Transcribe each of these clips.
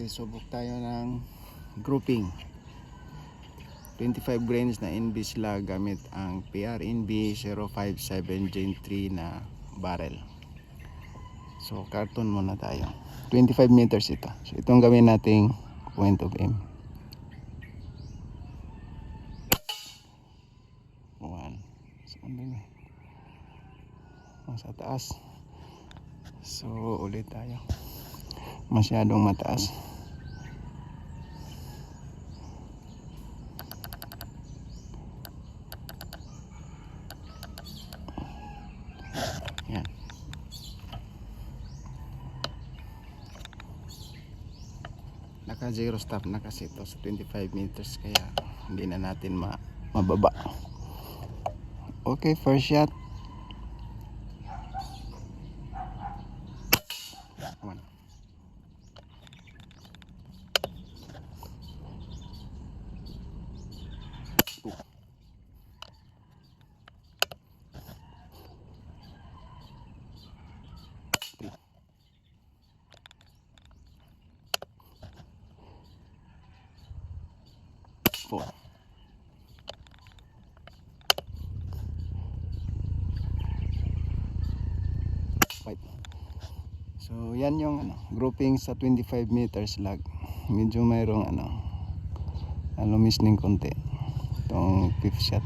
Okay, subok tayo ng grouping 25 grains na NB sila gamit ang PRNB 057 Gen 3 na barrel. So carton muna tayo, 25 meters ito. So itong gawin nating point of aim. 1 sa taas. So ulit tayo, masyadong mataas. Yan. Naka zero stop na kasi ito sa 25 meters, kaya hindi na natin mababa. Okay, first shot. Come on. 2. 3. 4. 5. So yan yung grouping sa 25 meters lag. Medyo mayroong lumisning konti itong 5th shot,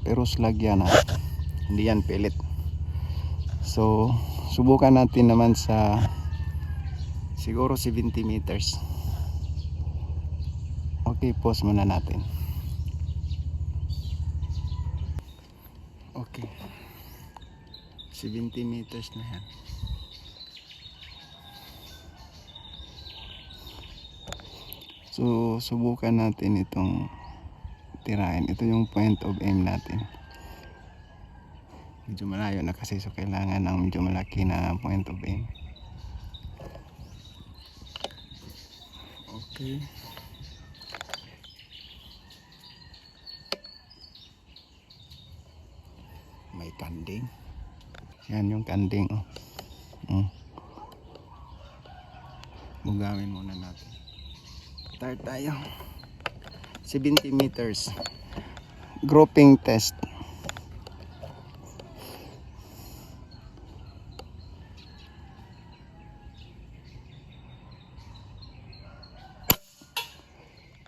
pero slag yan hindi yan pellet. So subukan natin naman sa siguro 70 meters. Okay, pause muna natin. Okay, 70 meters na yan. So subukan natin itong tirahin. Ito yung point of aim natin. Medyo malayo na kasi, so kailangan ng medyo malaki na point of aim. Okay. May kanding. Yan yung kanding. Bugawin muna natin. Start tayo. 70 meters. Grouping test.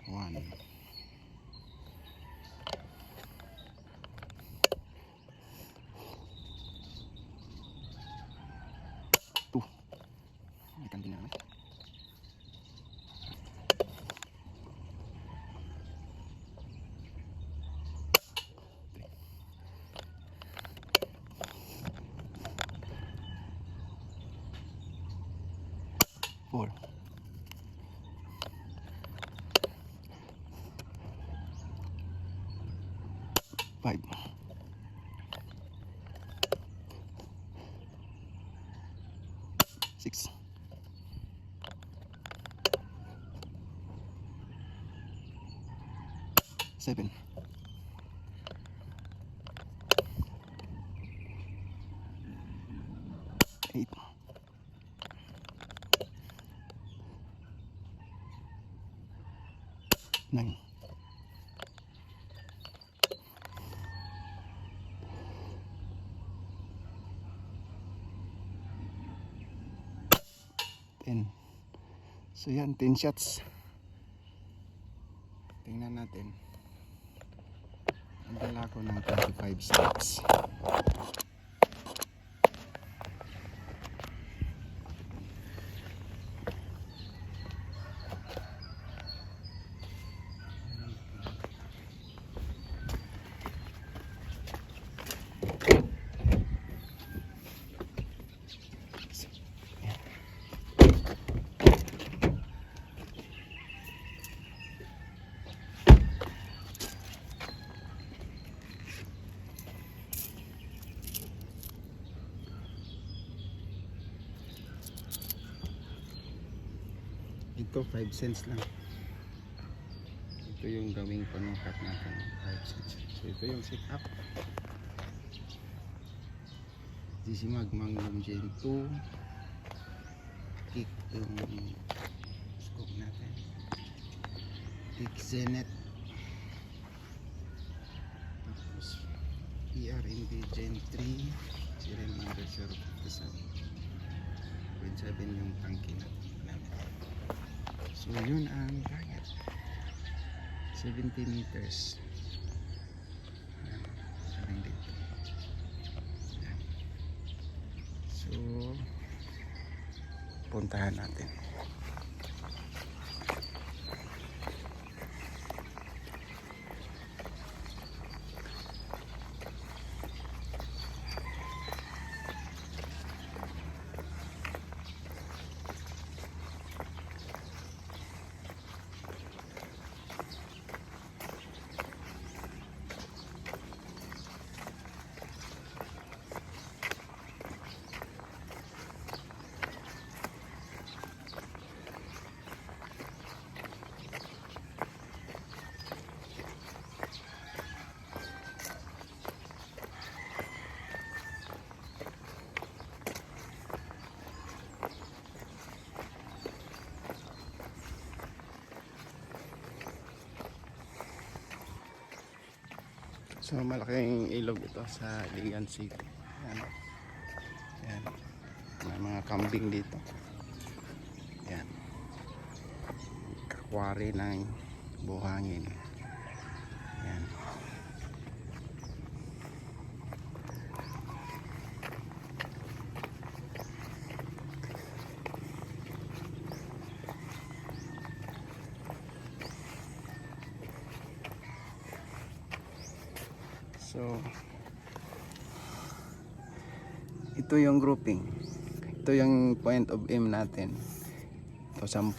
One. 2. May kanding na naman. 4. 5. 6. 7. 8. 9. 10. So yan, 10 shots. Tingnan natin. Ang dala ko ng 25 steps. Ito 5 cents lang. Ito yung gawing panungkat natin, 5 cents. So ito yung sit up. Sisimag Magnum Gen 2. kick yung scope natin. Kick Zenith. Tapos PRNB Gen 3 serial number 057. 0.7 yung tangke natin. So yun ang target. 70 meters. Ayan, saling dito. Ayan. So puntahan natin. So malaking ilog ito sa Ligan City. Ayan. Ayan. May mga kambing dito. Ayan. Kakwari ng buhangin. Ayan. So ito yung grouping. Ito yung point of aim natin. Ito 10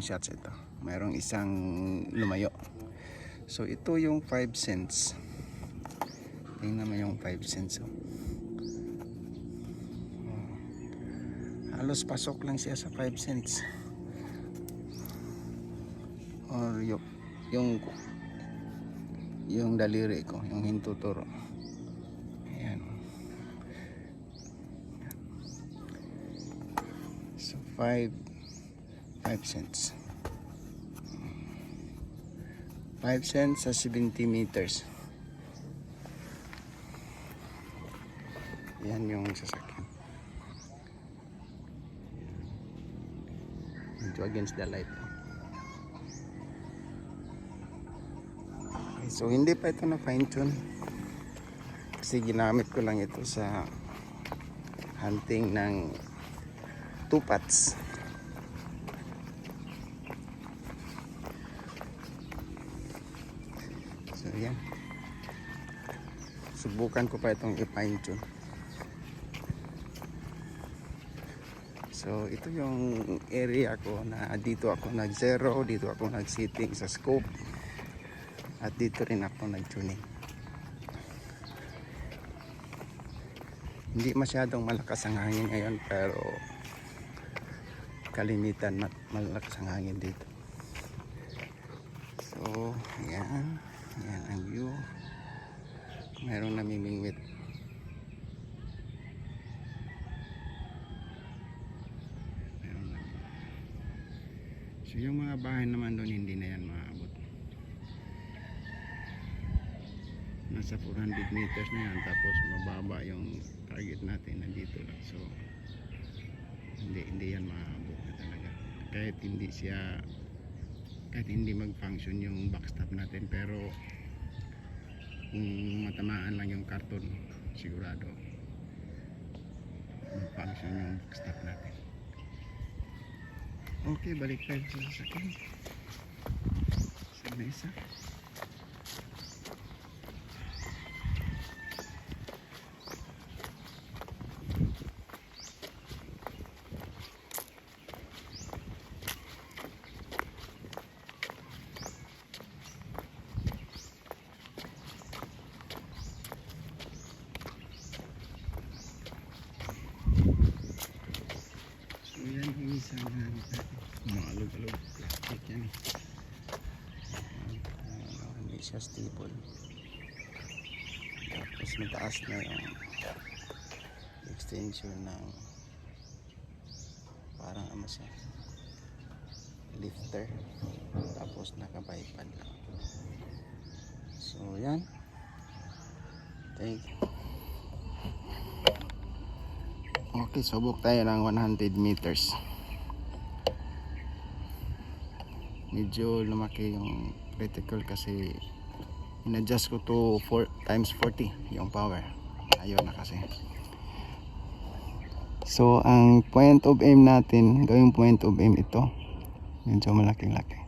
shots ito. Mayroong isang lumayo. So ito yung 5 cents. Tingnan mo yung 5 cents. Halos pasok lang siya sa 5 cents. Or yung daliri ko, yung hintuturo. Ayan. So 5 cents. 5 cents sa 70 meters. Yan yung sasakyan. Medyo against the light. Okay, so hindi pa ito na fine tune. Kasi ginamit ko lang ito sa hunting ng tupats. So yan. Subukan ko pa itong i-fine tune. So ito yung area ko na dito ako nag-zero, dito ako nag-setting sa scope. At dito rin ako nag-tuning. Hindi masyadong malakas ang hangin ngayon pero kalimitan malakas ang hangin dito. So yan. Yan ang view. Mayroong namimingwit. So yung mga bahay naman doon hindi na yan maabot. Nasa 400 meters na yan, tapos mababa yung target natin nandito lang. So hindi yan maabot na talaga. Kahit hindi mag-function yung backstop natin, pero kung matamaan lang yung karton, sigurado mag-function yung backstop natin. Okay, balik tayo sa sasakyan. Sa mesa. Yan yung isang maalog-alog plastic yan. Hindi siya stable. Tapos mataas na yung extension ng siya. Lifter. Tapos naka-bipod lang. So yan. Okay, subok tayo ng 100 meters. Medyo lumaki yung critical kasi in-adjust ko to 4 times 40 yung power. Ayun na kasi. So ang point of aim natin, gawing point of aim ito. Medyo malaking-laki.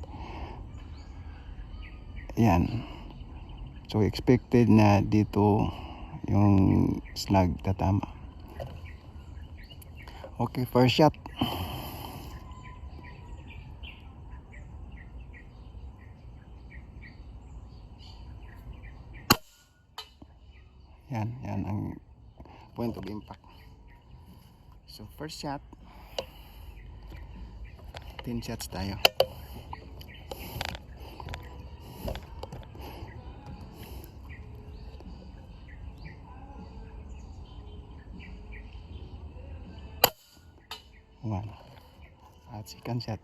Yan. So expected na dito yung slug tatama. Okay, first shot. Yan ang point of impact. So first shot, 10 shots tayo. One. At second shot,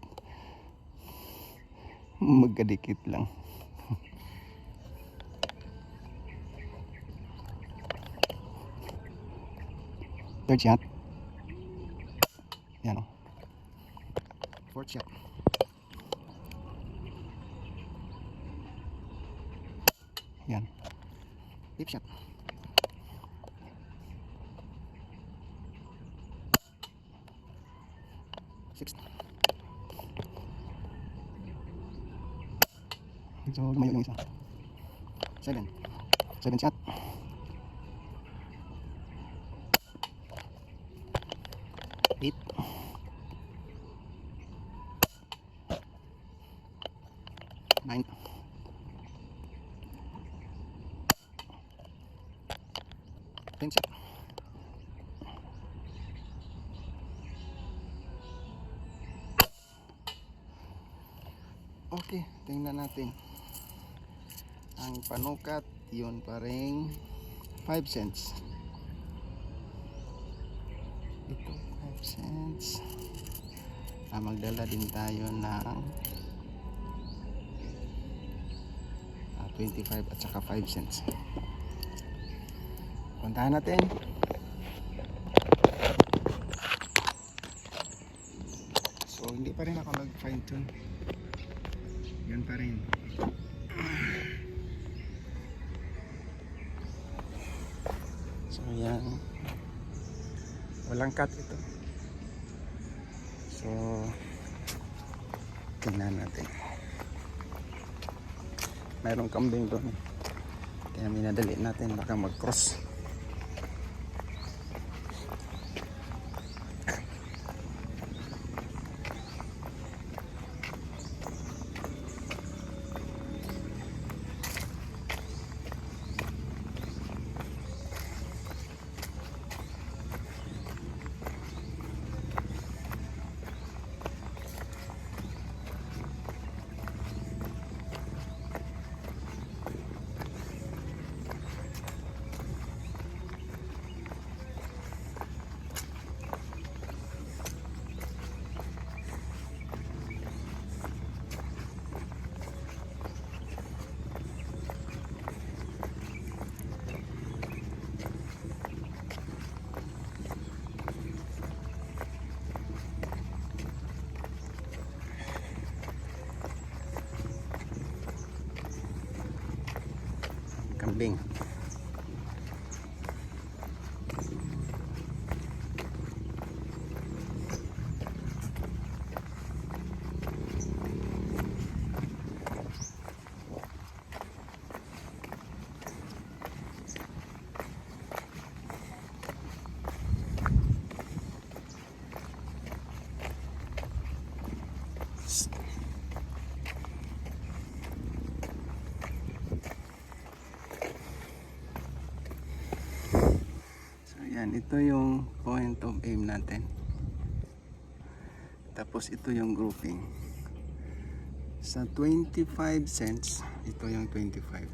magkadikit lang. Third shot. Yan o. Fourth shot. Yan. Fifth shot. Sixth. So, lumayo yung isa. Seventh shot. Eighth. Ninth. Tenth shot. Okay, tingnan natin. Ang panukat, yun pa rin 5 cents. Ito 5 cents. Magdala din tayo ng 25 at saka 5 cents. Puntahan natin. So hindi pa rin ako nag fine tune. Yan pa rin. So yan. Walang cut ito. So tingnan natin. Mayroong kambing doon. Kaya minadali natin baka mag-cross. Kambing. Yan, ito yung point of aim natin. Tapos ito yung grouping. Sa 25 cents, ito yung 25.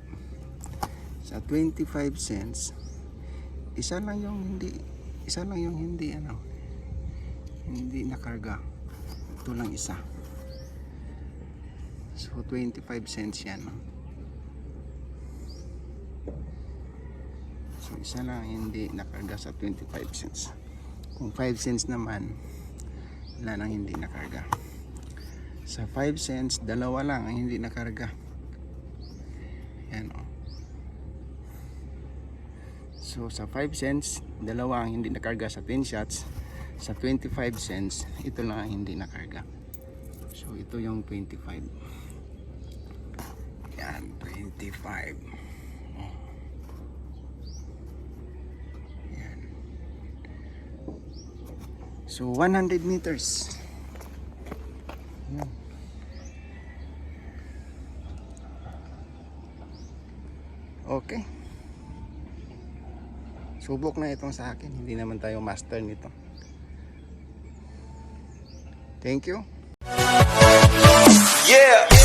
Sa 25 cents, isa lang yung hindi hindi nakarga. ito lang isa. So 25 cents yan. So isa lang hindi nakarga sa 25 cents. Kung 5 cents naman, wala nang hindi nakarga. Sa 5 cents, dalawa lang ang hindi nakarga. Yan o. So sa 5 cents, dalawa ang hindi nakarga sa 10 shots. Sa 25 cents, ito lang ang hindi nakarga. So ito yung 25. Yan, 25. Yan. So 100 meters. Yan. Okay. Subok na itong sa akin. Hindi naman tayo master nito. Thank you. Yeah.